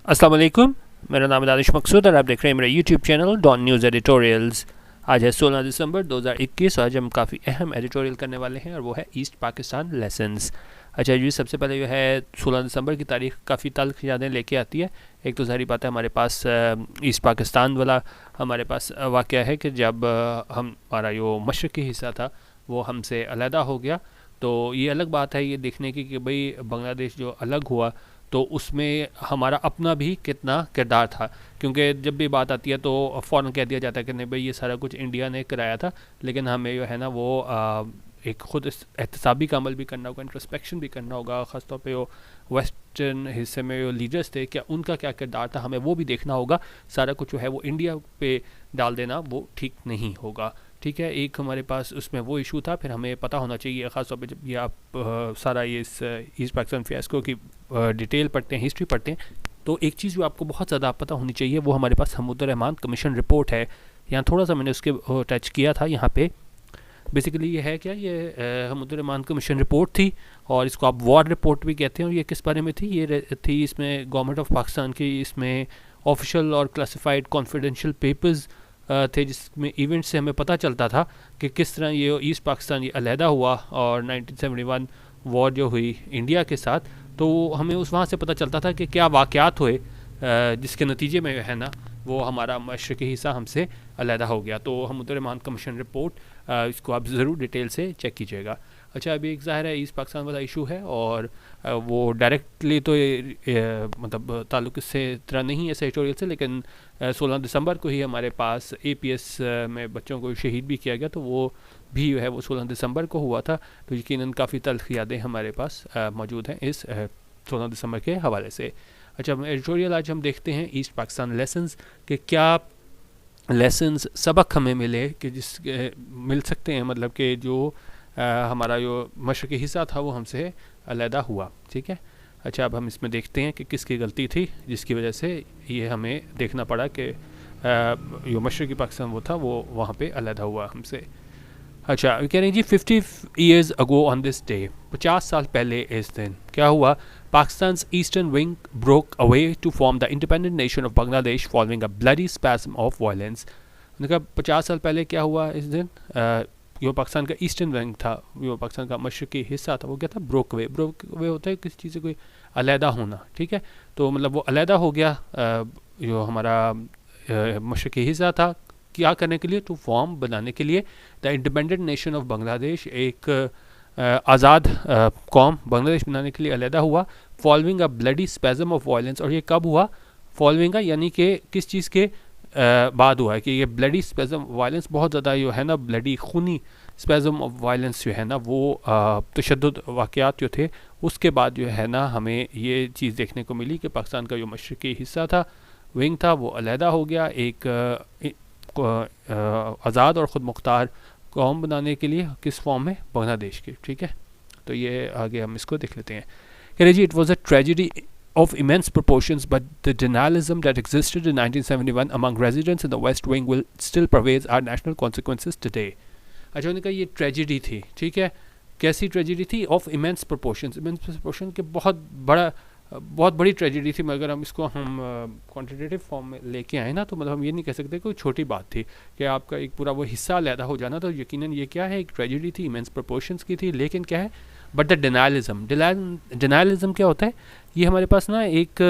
अस्सलाम वालेकुम, मेरा नाम है दानिश मकसूद और आप देख रहे हैं मेरा YouTube channel Dawn news editorials. आज है 16 दिसंबर 2021। आज हम काफ़ी अहम एडिटोरियल करने वाले हैं और वो है ईस्ट पाकिस्तान लेसन्स। अच्छा जी, सबसे पहले जो है 16 दिसंबर की तारीख काफ़ी तल्ख यादें लेके आती है। एक तो सारी बात है, हमारे पास ईस्ट पाकिस्तान वाला हमारे पास वाक़या है कि जब हमारा जो मशरक़ी हिस्सा था वो हमसे अलहदा हो गया। तो ये अलग बात है ये देखने की कि भाई बांग्लादेश जो अलग हुआ तो उसमें हमारा अपना भी कितना किरदार था, क्योंकि जब भी बात आती है तो फ़ौरन कह दिया जाता है कि नहीं भाई ये सारा कुछ इंडिया ने कराया था। लेकिन हमें जो है ना वो एक ख़ुद एहतसाबी का अमल भी करना होगा, इंट्रोस्पेक्शन भी करना होगा। ख़ासतौर पे वो वेस्टर्न हिस्से में जो लीडर्स थे क्या उनका क्या किरदार था, हमें वो भी देखना होगा। सारा कुछ जो है वो इंडिया पे डाल देना वो ठीक नहीं होगा। ठीक है, एक हमारे पास उसमें वो इशू था। फिर हमें पता होना चाहिए ख़ासतौर पे जब ये आप सारा ये इस ईस्ट पाकिस्तान फियास्को की डिटेल पढ़ते हैं, हिस्ट्री पढ़ते हैं, तो एक चीज़ जो आपको बहुत ज़्यादा पता होनी चाहिए वो हमारे पास हमूदुर रहमान कमीशन रिपोर्ट है। यहाँ थोड़ा सा मैंने उसके टच किया था। यहाँ पे बेसिकली ये है क्या, ये हमूदुर रहमान कमीशन रिपोर्ट थी और इसको आप वॉर रिपोर्ट भी कहते हैं। और ये किस बारे में थी, ये थी इसमें गवर्नमेंट ऑफ पाकिस्तान की इसमें ऑफिशियल और क्लासिफाइड कॉन्फिडेंशियल पेपर्स थे, जिसमें इवेंट से हमें पता चलता था कि किस तरह ये ईस्ट पाकिस्तान ये अलहदा हुआ और 1971 वॉर जो हुई इंडिया के साथ, तो हमें उस वहाँ से पता चलता था कि क्या वाक़यात हुए जिसके नतीजे में है ना वो हमारा मशरक़ी हिस्सा हमसे अलहदा हो गया। तो हमूदुर रहमान कमीशन रिपोर्ट इसको आप ज़रूर डिटेल से चेक कीजिएगा। अच्छा, अभी एक ज़ाहिर है ईस्ट पाकिस्तान वाला इशू है और वो डायरेक्टली तो मतलब ताल्लुक़ इससे तरह नहीं है इस एडिटोरियल से, लेकिन 16 दिसंबर को ही हमारे पास APS में बच्चों को शहीद भी किया गया, तो वो भी है वो 16 दिसंबर को हुआ था। तो यकीनन काफ़ी तल्ख़ यादें हमारे पास मौजूद हैं इस 16 दिसंबर के हवाले से। अच्छा, एडिटोरियल आज हम देखते हैं ईस्ट पाकिस्तान लेसन्स के क्या लेसन्स सबक हमें मिले कि जिस मिल सकते हैं, मतलब कि जो हमारा जो मशरक़ी हिस्सा था वो हमसे अलहदा हुआ। ठीक है, अच्छा अब हम इसमें देखते हैं कि किसकी गलती थी जिसकी वजह से ये हमें देखना पड़ा कि जो मशरक़ी पाकिस्तान वो था वो वहाँ पे अलहदा हुआ हमसे। अच्छा, कह रहे हैं जी 50 years ago on this day, 50 साल पहले इस दिन क्या हुआ, Pakistan eastern wing broke away to form the independent nation of Bangladesh following a bloody spasm of violence। उन्होंने कहा 50 साल पहले क्या हुआ इस दिन, जो पाकिस्तान का ईस्टर्न विंग था, जो पाकिस्तान का मशरक़ी हिस्सा था, वो क्या था, ब्रोक वे होता है किसी चीज़ से कोई अलहदा होना। ठीक है, तो मतलब वो अलहदा हो गया जो हमारा मशरक़ी हिस्सा था, क्या करने के लिए, टू फॉर्म बनाने के लिए the independent nation of Bangladesh, एक आज़ाद कौम बांग्लादेश बनाने के लिए अलहदा हुआ। Following a bloody spasm of violence, और ये कब हुआ, फॉलोइंग यानी कि किस चीज़ के बाद हुआ है कि ये ब्लडी स्पैज़म वायलेंस बहुत ज़्यादा जो है ना ब्लडी खूनी स्पैज़म ऑफ वायलेंस जो है ना वो तशद्दुद वाक़यात जो थे उसके बाद जो है ना हमें ये चीज़ देखने को मिली कि पाकिस्तान का जो मशरक़ी हिस्सा था, विंग था, वो अलहदा हो गया एक आज़ाद और ख़ुद मुख्तार कौम बनाने के लिए, किस फॉर्म में, बांग्लादेश के। ठीक है, तो ये आगे हम इसको देख लेते हैं। कह रहे जी, it was a tragedy of immense proportions, but the denialism that existed in 1971 among residents in the West Wing will still pervade our national consequences today। अच्छा, उन्होंने कहा ये ट्रेजिडी थी। ठीक है, कैसी ट्रेजिडी थी, of immense proportions, immense proportion के बहुत बड़ी ट्रेजिडी थी। मगर हम इसको हम क्वांटिटेटिव फॉर्म में लेके आए ना, तो मतलब हम ये नहीं कह सकते कोई छोटी बात थी कि आपका एक पूरा वो हिस्सा अलहदा हो जाना, तो यकीनन ये क्या है, एक ट्रेजिडी थी, इमेंस प्रोपोर्शंस की थी। लेकिन क्या है, बट द डिनायलिज़म क्या होता है, ये हमारे पास ना एक,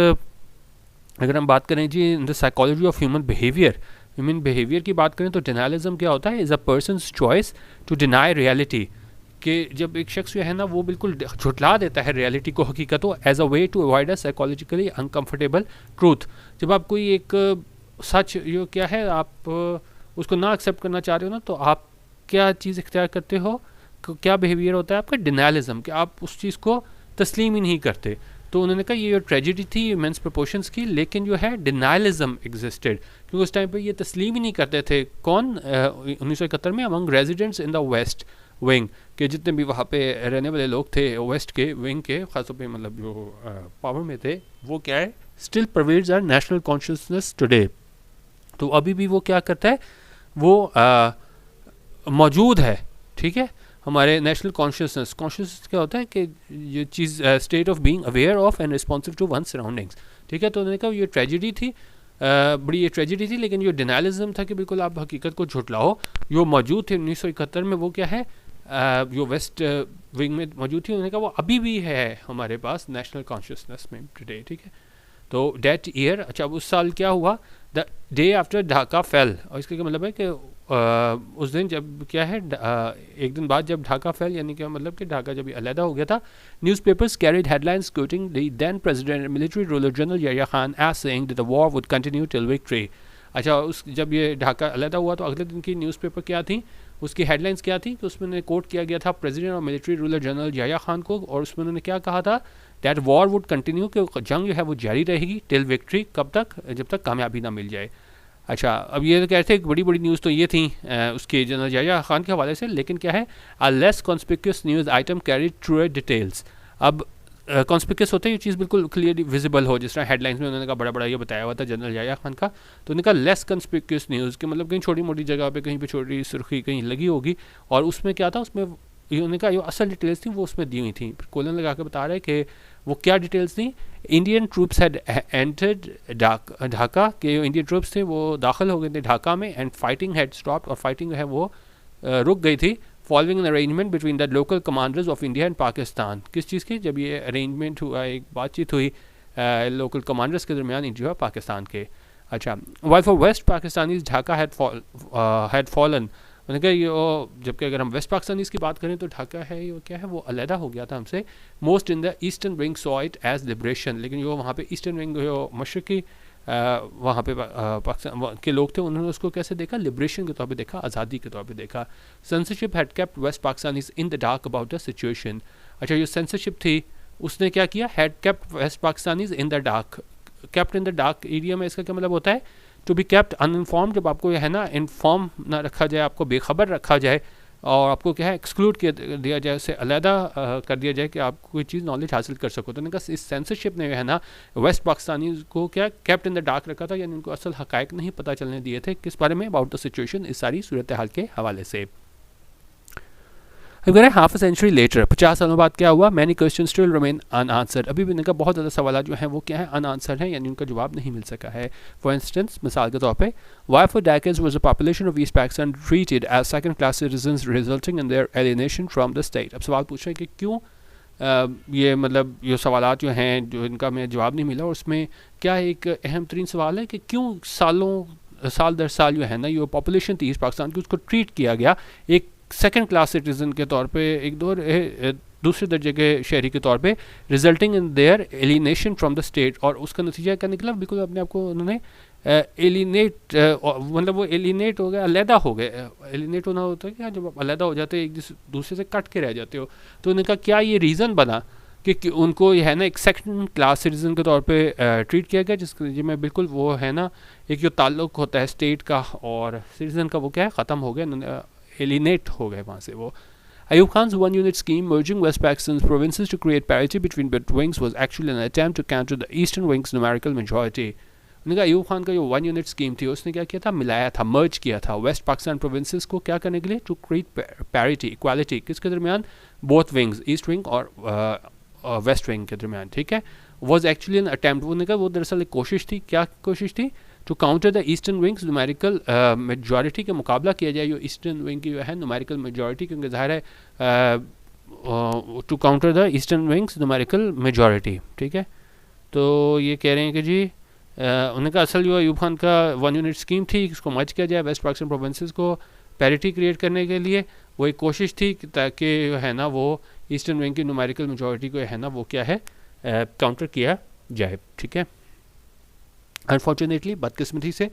अगर हम बात करें जी in the psychology of human behaviour की बात करें तो डिनायलिज़म क्या होता है, is a person's choice to deny reality, कि जब एक शख्स जो है ना वो बिल्कुल झुटला देता है रियलिटी को, हकीकत को, as a way to avoid a psychologically uncomfortable truth. जब आप कोई एक सच जो क्या है आप उसको ना एक्सेप्ट करना चाह रहे हो ना, तो आप क्या चीज़ इख्तियार करते हो, क्या बिहेवियर होता है आपका, डिनायलिज़म, कि आप उस चीज़ को तस्लीम ही नहीं करते। तो उन्होंने कहा ये जो ट्रेजिडी थी इमेंस प्रोपोर्शंस की, लेकिन जो है डिनायलिज़म एग्जिस्टेड, क्योंकि उस टाइम पे ये तस्लीम ही नहीं करते थे। कौन, 1971 में among residents in the west wing, के जितने भी वहाँ पे रहने वाले लोग थे वेस्ट के विंग के, ख़ासतौर पे मतलब जो पावर में थे, वो क्या है, still pervades our national consciousness today. तो अभी भी वो क्या करता है, वो मौजूद है। ठीक है, हमारे नेशनल कॉन्शियसनेस क्या होता है कि ये चीज़ state of being aware of and responsive to one surroundings, ठीक है। तो उन्होंने कहा ये ट्रेजिडी थी, बड़ी ये ट्रेजिडी थी, लेकिन ये डिनालिज्म था कि बिल्कुल आप हकीकत को झुटलाओ, जो मौजूद थे 1971 में, वो क्या है जो वेस्ट विंग में मौजूद थी, उन्होंने कहा वो अभी भी है हमारे पास नेशनल कॉन्शियसनेस में टुडे, ठीक है। तो डेट ईयर, अच्छा उस साल क्या हुआ, the day after Dhaka fail, और इसका क्या मतलब है कि उस दिन जब क्या है एक दिन बाद जब ढाका फेल, यानी क्या मतलब कि ढाका जब अलहदा हो गया था, newspapers carried headlines quoting the then president military ruler general Yahya Khan as saying that the war would continue till victory. अच्छा उस जब ये ढाका अलहदा हुआ तो अगले दिन की न्यूज़पेपर क्या थी, उसकी हेडलाइंस क्या थी कि उसमें कोट किया गया था प्रेसिडेंट और military ruler general Yahya Khan को, और उसमें उन्होंने क्या कहा था, दैट वॉर वुड कंटिन्यू, कि जंग जो है वो जारी रहेगी टिल विक्ट्री, कब तक, जब तक कामयाबी ना मिल जाए। अच्छा अब ये तो कहते हैं बड़ी बड़ी न्यूज़ तो ये थी उसके जनरल याह्या खान के हवाले से, लेकिन क्या है, a less conspicuous news item carry true details. अब कॉन्स्पिक्यूस होता है ये चीज़ बिल्कुल क्लियरली विजिबल हो, जिस तरह हेडलाइंस में उन्होंने कहा बड़ा बड़ा ये बताया हुआ था जनरल याह्या खान का, तो उन्होंने कहा लेस कॉन्स्पिक्यूस न्यूज़ के मतलब कहीं छोटी मोटी जगह पे कहीं पे छोटी सुर्खी कहीं लगी होगी, और उसमें क्या था, उसमें उन्होंने कहा जो असल डिटेल्स थी वो उसमें दी हुई थी। कोलन लगा के बता रहे कि वो क्या डिटेल्स थी, Indian troops had entered Dhaka, के इंडियन ट्रूप्स थे वो दाखिल हो गए थे ढाका में, एंड फाइटिंग हैड स्टॉप्ड, और फाइटिंग है वो रुक गई थी, following an arrangement between the local commanders of India and Pakistan. किस चीज़ की, जब ये अरेंजमेंट हुआ, एक बातचीत हुई लोकल कमांडर्स के दरमियान इंडिया और पाकिस्तान के। अच्छा while for West Pakistanis Dhaka had fallen, उन्होंने कहा ये, जबकि अगर हम वेस्ट पाकिस्तानीज की बात करें तो ढाका है ये क्या है वो अलहदा हो गया था हमसे, most in the eastern wing saw it as liberation, लेकिन जो वहाँ पे ईस्टर्न विंग जो मशरक़ी वहाँ पे पाकिस्तान के लोग थे, उन्होंने उसको कैसे देखा, लिबरेशन के तौर पे देखा, आज़ादी के तौर पे देखा। Censorship had kept West Pakistanis in the dark about the situation. अच्छा जो सेंसरशिप थी उसने क्या किया, had kept West Pakistanis in the dark, kept in the dark area में, इसका क्या मतलब होता है, टू बी केप्ट अनइनफॉर्म, जब आपको है ना इन्फॉर्म ना रखा जाए, आपको बेखबर रखा जाए, और आपको क्या है एक्सक्लूड दिया जाए, उससे अलहदा कर दिया जाए कि आप कोई चीज़ नॉलेज हासिल कर सको। तो उन्होंने कहा इस सेंसरशिप ने है ना वेस्ट पाकिस्तानी को क्या केप्ट इन द डार्क रखा था, यानी उनको असल हकायक नहीं पता चलने दिए थे किस बारे में, अबाउट द सिचुएशन, इस सारी सूरत हाल के हवाले से। अगर हाफ अ सेंचुरी लेटर, 50 सालों बाद क्या हुआ, many question still remain unanswered, अभी भी उनका बहुत ज़्यादा सवाल जो हैं वो क्या है, अनआंसर्ड हैं, यानी उनका जवाब नहीं मिल सका है। फॉर इंस्टेंस, मिसाल के तौर पे, why for decades was the population of East Pakistan treated as second class citizens resulting in their alienation from the state. अब सवाल पूछ रहे हैं कि क्यों ये मतलब ये सवाल जो हैं जो इनका मैं जवाब नहीं मिला, और उसमें क्या एक अहम तरीन सवाल है कि क्यों साल दर साल जो है ना ये पॉपुलेशन थी ईस्ट पाकिस्तान की, उसको ट्रीट किया गया एक सेकंड क्लास सिटीज़न के तौर पे, एक दूसरे दर्जे के शहरी के तौर पे, resulting in their alienation from the state. और उसका नतीजा क्या निकला, बिल्कुल अपने आप को उन्होंने एलिनेट, मतलब वो एलिनेट हो गया, अलहदा हो गए। एलिनेट होना होता है कि जब आप अलहदा हो जाते हो, एक दूसरे से कट के रह जाते हो। तो उनका क्या ये रीज़न बना कि उनको ये है ना एक सेकंड क्लास सिटीज़न के तौर पे ट्रीट किया गया, जिसमें बिल्कुल वो है ना एक जो ताल्लुक़ होता है स्टेट का और सिटीज़न का, वो क्या है ख़त्म हो गया, एलिनेट हो गए वहाँ से वो। Ayub Khan's one-unit scheme merging West Pakistan's provinces to create parity between both wings was actually an attempt to counter the Eastern wing's numerical majority. उन्होंने कहा अयूब खान का जो वन यूनिट स्कीम थी उसने क्या किया था, मिलाया था, मर्ज किया था वेस्ट पाकिस्तान प्रोविंसेस को, क्या करने के लिए, टू क्रिएट पैरिटी, इक्वालिटी, किसके दरमियान, बोथ विंग्स, ईस्ट विंग और वेस्ट विंग के दरमियान, ठीक है। वॉज एक्चुअली एन अटैम्प्ट, उन्होंने कहा वो दरअसल एक कोशिश थी, क्या कोशिश थी, to counter the eastern wing's numerical majority के मुकाबला किया जाए जो ईस्टर्न विंग की जो है न्यूमेरिकल मेजॉरिटी, क्योंकि ज़ाहिर है to counter the eastern wing's numerical majority, ठीक है। तो ये कह रहे हैं कि जी उन्होंने कहा असल जो अयूब खान का वन यूनिट स्कीम थी, इसको मर्ज किया जाए वेस्ट पाकिस्तान प्रोविंसेस को पैरिटी क्रिएट करने के लिए, वो एक कोशिश थी ताकि है ना वो ईस्टर्न विंग की न्यूमेरिकल मेजॉरिटी को है ना वो क्या है काउंटर किया जाए, ठीक है। Unfortunately, बदकिस्मती से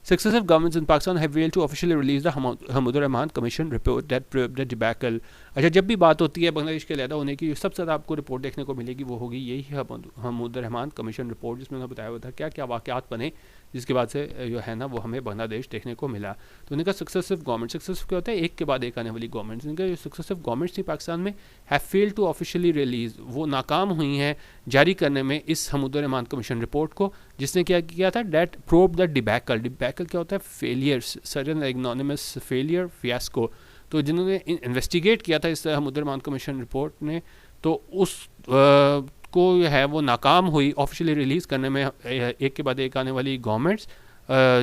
successive governments in Pakistan have failed to officially release the Hamudur Rahman Commission report that proved the debacle. अच्छा जब भी बात होती है बांग्लादेश के अलहदा होने की, सबसे ज़्यादा आपको रिपोर्ट देखने को मिलेगी वो होगी यही हमूदुर रहमान कमीशन रिपोर्ट, जिसमें उन्होंने बताया हुआ था क्या क्या वाक़यात बने जिसके बाद से जो है ना वो हमें बांग्लादेश देखने को मिला। तो उनका सक्सेसिव गवर्नमेंट, सक्सेसिव क्या होता है, एक के बाद एक आने वाली गवर्नमेंट्स, उनका जो सक्सेसिव गवर्नमेंट्स थी पाकिस्तान में have failed to officially release, वो नाकाम हुई हैं जारी करने में इस हमूदुर रहमान कमीशन रिपोर्ट को, जिसने क्या किया था, that probe the debacle. Debacle क्या होता है, failure, sudden ignominious failure, fiasco. तो जिन्होंने इन्वेस्टिगेट किया था इस समुद्रमान कमीशन रिपोर्ट ने, तो उस को है वो नाकाम हुई ऑफिशियली रिलीज़ करने में एक के बाद एक आने वाली गवर्नमेंट्स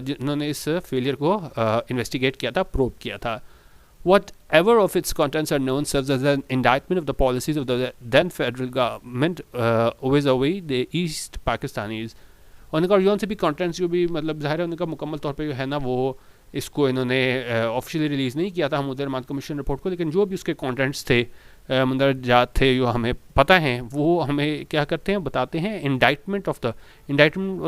जिन्होंने इस फेलियर को इन्वेस्टिगेट किया था, प्रोब किया था. Whatever of its contents are known serves as an indictment of the policies of the then federal government vis-a-vis the East Pakistanis. उनका और से भी कंटेंट्स जो भी मतलब ज़ाहिर है उनका मुकम्मल तौर पे जो है ना वो इसको इन्होंने ऑफिशियली रिलीज़ नहीं किया था समुद्रमान कमीशन रिपोर्ट को, लेकिन जो भी उसके कंटेंट्स थे मंदरजात थे जो हमें पता हैं वो हमें क्या करते हैं बताते हैं. इंडाइटमेंट होता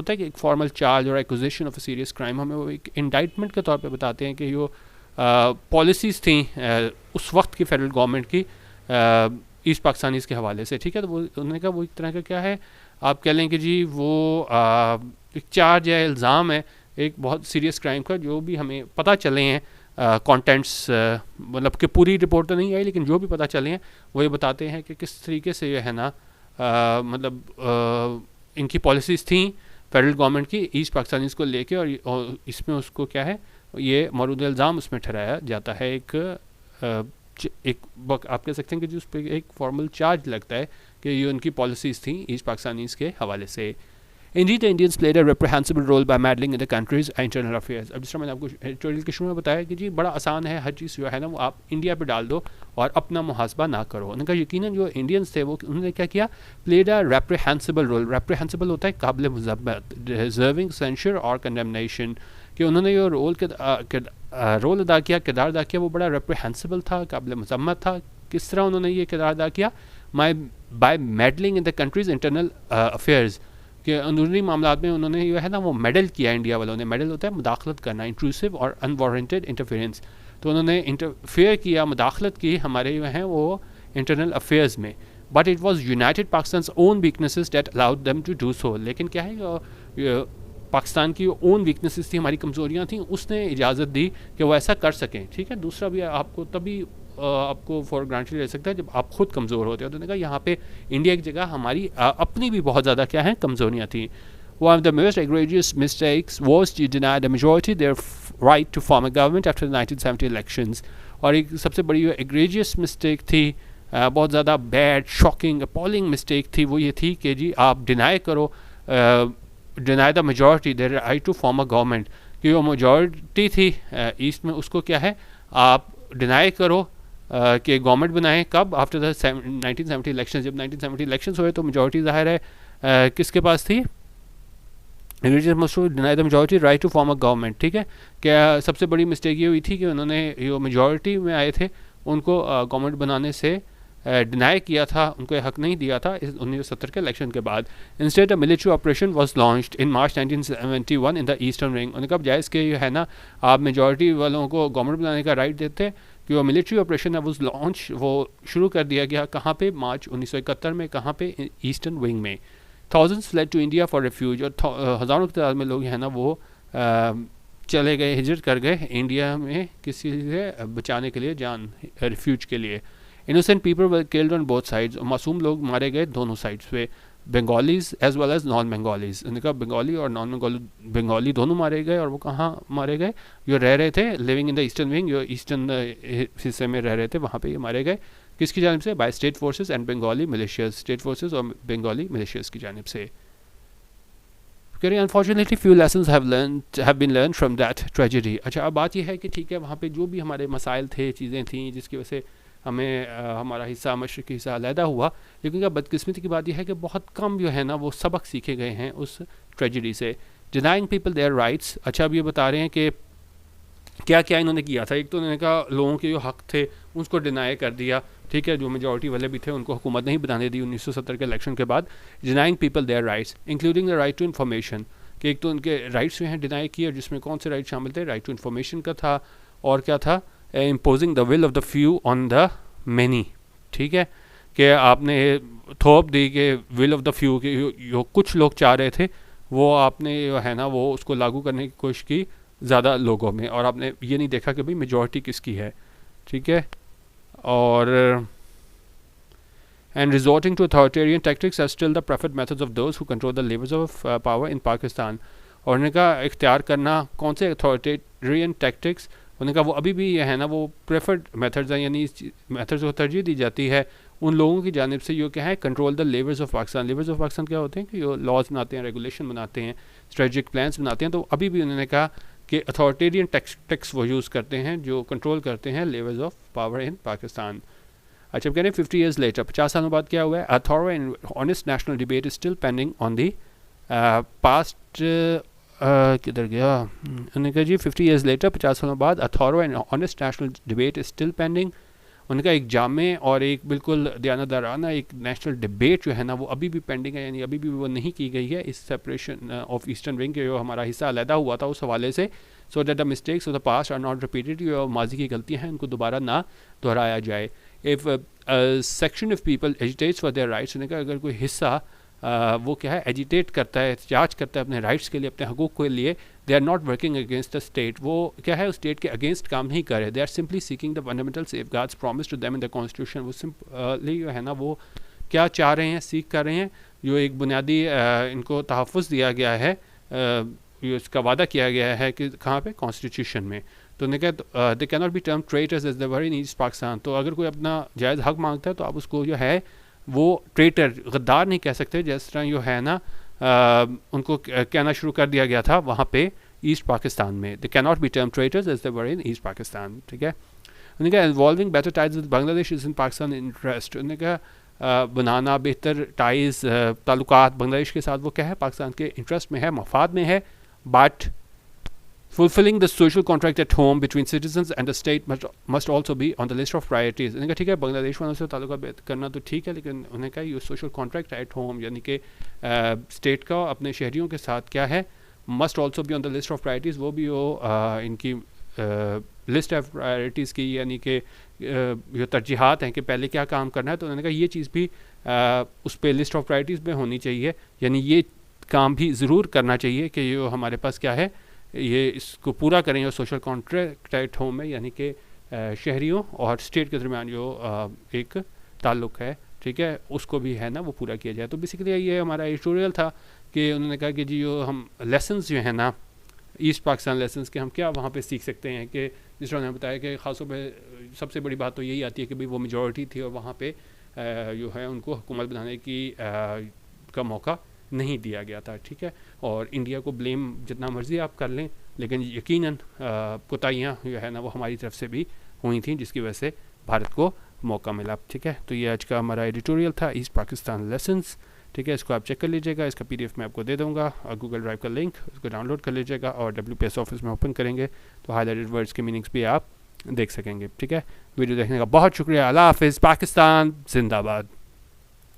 है कि एक फॉर्मल चार्ज और acquisition of a serious crime, हमें वो एक इंडाइटमेंट के तौर पे बताते हैं कि जो पॉलिसीज़ थी उस वक्त की फेडरल गवर्नमेंट की ईस्ट पाकिस्तानीज़ के हवाले से. ठीक है, तो वो उन्होंने कहा वो एक तरह का क्या है, आप कह लें कि जी वो एक चार्ज या इल्ज़ाम है एक बहुत सीरियस क्राइम का, जो भी हमें पता चले हैं कंटेंट्स मतलब कि पूरी रिपोर्ट तो नहीं आई लेकिन जो भी पता चले हैं वो ये बताते हैं कि किस तरीके से ये है ना मतलब इनकी पॉलिसीज़ थी फेडरल गवर्नमेंट की ईस्ट पाकिस्तानीज़ को लेके, और इसमें उसको क्या है ये मौजूद इल्ज़ाम उसमें ठहराया जाता है. आप कह सकते हैं कि जो उस पर एक फॉर्मल चार्ज लगता है कि ये उनकी पॉलिसीज़ थी ईस्ट पाकिस्तानीज़ के हवाले से. Indeed, the Indians played a reprehensible role by meddling in the country's internal affairs. अब जिस तरह मैंने आपको एडिटोरियल के शुरू में बताया कि जी बड़ा आसान है, हर चीज़ जो है ना वो आप इंडिया पे डाल दो और अपना मुहासबा ना करो. उनका यकीनन जो इंडियंस थे वो उन्होंने क्या किया, प्लेड अ रेप्रिहेंसिबल रोल. रेप्रिहेंसिबल होता है काबिल मुज़म्मत, डिजर्विंग सेंशर और कंडेमनेशन, कि उन्होंने जो रोल अदा किया, किरदार अदा किया, वो बड़ा रेप्रिहेंसिबल था, काबिल मुज़म्मत था. किस तरह उन्होंने ये किरदार अदा किया, by meddling in the country's internal affairs, कि अंदरूनी मामलात में उन्होंने जो है ना वो मेडल किया. इंडिया वालों ने, मेडल होता है मुदाखलत करना, इंट्रूसिव और अनवारंटेड इंटरफेरेंस, तो उन्होंने इंटरफेयर किया, मुदाखलत की हमारे जो हैं वो इंटरनल अफेयर्स में. But it was united Pakistan own weaknesses that allowed them to do so. लेकिन क्या है पाकिस्तान की ओन वीकनेसेस थी, हमारी कमज़ोरियाँ थी, उसने इजाज़त दी कि वो ऐसा कर सकें. ठीक है, दूसरा भी आपको तभी आपको फॉर ग्रांटेड ले सकता है जब आप खुद कमज़ोर होते हो. तो उन्होंने कहा यहाँ पे इंडिया की जगह हमारी अपनी भी बहुत ज़्यादा क्या है कमज़ोरियाँ थी. One of the most egregious mistakes was to deny the majority their right to form a government after the 1970 elections. और एक सबसे बड़ी egregious mistake थी, बहुत ज़्यादा बैड, शॉकिंग, अपॉलिंग मिस्टेक थी, वो ये थी कि जी आप डिनाई करो, deny the majority their right to form a government, कि वो मेजॉरिटी थी ईस्ट में उसको क्या है आप डिनाई करो कि गवर्नमेंट बनाएं. कब? After the 1970 election. जब 1970 इलेक्शंस हुए तो मेजॉरिटी ज़ाहिर है किसके पास थी, deny the majority right to form a government. ठीक है, क्या सबसे बड़ी मिस्टेक ये हुई थी कि उन्होंने जो मेजॉरिटी में आए थे उनको गवर्नमेंट बनाने से डिनाई किया था, उनको हक नहीं दिया था 1970 के इलेक्शन के बाद. Instead a military operation was launched in March 1971 in the eastern wing. उन्होंने कब जायज़ के है ना आप मेजॉरिटी वालों को गवर्नमेंट बनाने का राइट देते कि वो मिलिट्री ऑपरेशन है वो शुरू कर दिया गया. कहाँ पे? मार्च 1971 में. कहाँ पे? ईस्टर्न विंग में. Thousands fled to India for refuge, और हज़ारों की तादाद में लोग हैं ना वो चले गए, हिजरत कर गए इंडिया में किसी से बचाने के लिए, जान रेफ्यूज के लिए. Innocent people were killed on both sides, मासूम लोग मारे गए दोनों साइड्स पे, Bengalis as well as non Bengalis. उनका बंगाली और नॉन बंगाली दोनों मारे गए. और वो कहाँ मारे गए? जो रह रहे थे living in the eastern wing, जो ईस्टर्न हिस्से में रह रहे थे वहाँ पे ये मारे गए. किसकी जानिब से? By state forces and Bengali militias. State forces और बंगाली मिलिशियस की जानिब से. Unfortunately few lessons have been learn from that tragedy. अच्छा, अब बात यह है कि ठीक है वहाँ पे जो भी हमारे मसाइल थे, चीज़ें थी जिसकी वजह से हमें हमारा हिस्सा मशरक़ी हिस्सा अलहदा हुआ, लेकिन क्या बदकिस्मती की बात यह है कि बहुत कम जो है ना वो सबक सीखे गए हैं उस ट्रेजेडी से. Denying people their rights. अच्छा, अब ये बता रहे हैं कि क्या क्या इन्होंने किया था. एक तो उन्होंने कहा लोगों के जो हक थे उसको डिनाई कर दिया. ठीक है, जो मेजॉरिटी वाले भी थे उनको हुकूमत नहीं बनाने दी 1970 के इलेक्शन के बाद. Denying people their rights including the right to information, कि एक तो उनके राइट्स जो हैं डिनाई किए, जिसमें कौन से राइट शामिल थे? राइट टू इन्फॉर्मेशन का था, और क्या था? Imposing the will of the few on the many. ठीक है, कि आपने थोप दी कि विल ऑफ द फ्यू के जो कुछ लोग चाह रहे थे वो आपने जो है ना वो उसको लागू करने की कोशिश की ज़्यादा लोगों में, और आपने ये नहीं देखा कि भाई मेजॉरिटी किसकी है. ठीक है, और and resorting to authoritarian tactics are still the preferred methods of those who control the levels of power in Pakistan. और उन्होंने कहा इख्तियार करना कौन से अथॉरिटेरियन टैक्टिक्स, उन्होंने कहा वो अभी भी ये है ना वो प्रेफर्ड मेथड्स हैं, यानी इस मेथड्स को तरजीह दी जाती है उन लोगों की जानिब से जो क्या है control the levers of Pakistan. Levers of Pakistan क्या होते हैं कि जो लॉज बनाते हैं, रेगुलेशन बनाते हैं, स्ट्रेटजिक प्लान्स बनाते हैं। तो अभी भी उन्होंने कहा कि अथॉरिटेरियन टैक्स वो यूज़ करते हैं जो कंट्रोल करते हैं levers of power in Pakistan. अच्छा, अब कह रहे हैं 50 years later, 50 सालों बाद क्या हुआ है? A thorough and honest national debate is still pending on the past. किधर गया? उन्होंने कहा जी 50 years later, 50 सालों बाद, a thorough and honest national debate is still pending. उनका एक जामे और एक बिल्कुल दयानतदाराना एक नेशनल डिबेट जो है ना वो अभी भी पेंडिंग है, यानी अभी भी वो नहीं की गई है इस सेपरेशन ऑफ ईस्टर्न विंग के जो हमारा हिस्सा अलहदा हुआ था उस हवाले से। So that the mistakes of the past are not repeated, जो माजी की गलतियाँ हैं उनको दोबारा ना दोहराया जाए। If section of people agitates for their rights, उन्होंने कहा अगर कोई हिस्सा वो क्या है एजिटेट करता है, एहतजाज करता है अपने राइट्स के लिए, अपने हकूक़ के लिए, they are not working against the state, वो क्या है उस स्टेट के अगेंस्ट काम नहीं कर रहे, they are simply seeking the fundamental safeguards promise to them in the constitution. वो सिंपली जो है ना वो क्या चाह रहे हैं, सीख कर रहे हैं, जो एक बुनियादी इनको तहफ़्फ़ुज़ दिया गया है, इसका वादा किया गया है कि कहाँ पे, कॉन्स्टिट्यूशन में। तो उन्होंने कहा they can not be term traitors as the very in East Pakistan. तो अगर कोई अपना जायज़ हक मांगता है तो आप उसको जो है वो ट्रेटर, गद्दार नहीं कह सकते, जिस तरह जो है ना उनको कहना शुरू कर दिया गया था वहाँ पे ईस्ट पाकिस्तान में। They can not be term traitors as the very in East Pakistan, ठीक है। उन्होंने कहा involving better ties with Bangladesh is in Pakistan interest. उन्होंने कहा बनाना बेहतर टाइज, ताल्लुकात बांग्लादेश के साथ वो क्या है पाकिस्तान के इंटरेस्ट में है, मफाद में है। But fulfilling the social contract at home between citizens and the state must also be on the list of priorities। उन्होंने कहा ठीक है बांग्लादेश वालों से ताल्लुका करना तो ठीक है, लेकिन उन्होंने कहा ये सोशल कॉन्ट्रैक्ट एट होम, यानी कि स्टेट का अपने शहरियों के साथ क्या है, must also be on the list of priorities, वो भी हो इनकी लिस्ट ऑफ प्रायोरिटीज़ की, यानी कि जो तरजीहात हैं कि पहले क्या काम करना है। तो उन्होंने कहा ये चीज़ भी उस पर लिस्ट ऑफ प्रायोरिटीज़ में होनी चाहिए, यानी ये काम भी ज़रूर करना चाहिए कि जो हमारे पास क्या है ये इसको पूरा करें, और सोशल कॉन्ट्रैक्ट एट होम में, यानी कि शहरियों और स्टेट के दरमियान जो एक ताल्लुक़ है, ठीक है, उसको भी है ना वो पूरा किया जाए। तो बेसिकली ये हमारा एडिटोरियल था कि उन्होंने कहा कि जी जो हम लेसन्स जो है ना ईस्ट पाकिस्तान लेसन्स के हम क्या वहाँ पे सीख सकते हैं, कि जिस तरह उन्होंने बताया कि ख़ासतौर पे सबसे बड़ी बात तो यही आती है कि भाई वो मेजॉरिटी थी और वहाँ पे जो है उनको हुकूमत बनाने की का मौका नहीं दिया गया था, ठीक है। और इंडिया को ब्लेम जितना मर्ज़ी आप कर लें, लेकिन यकीनन कोताहियाँ जो है ना वो हमारी तरफ से भी हुई थी, जिसकी वजह से भारत को मौका मिला, ठीक है। तो ये आज का हमारा एडिटोरियल था ईस्ट पाकिस्तान लेसन्स, ठीक है। इसको आप चेक कर लीजिएगा, इसका PDF मैं आपको दे दूँगा और गूगल ड्राइव का लिंक, उसको डाउनलोड कर लीजिएगा और WPS ऑफिस में ओपन करेंगे तो हाईलाइटेड वर्ड्स के मीनिंग्स भी आप देख सकेंगे, ठीक है। वीडियो देखने का बहुत शुक्रिया। अल्लाह हाफ़िज़। पाकिस्तान जिंदाबाद।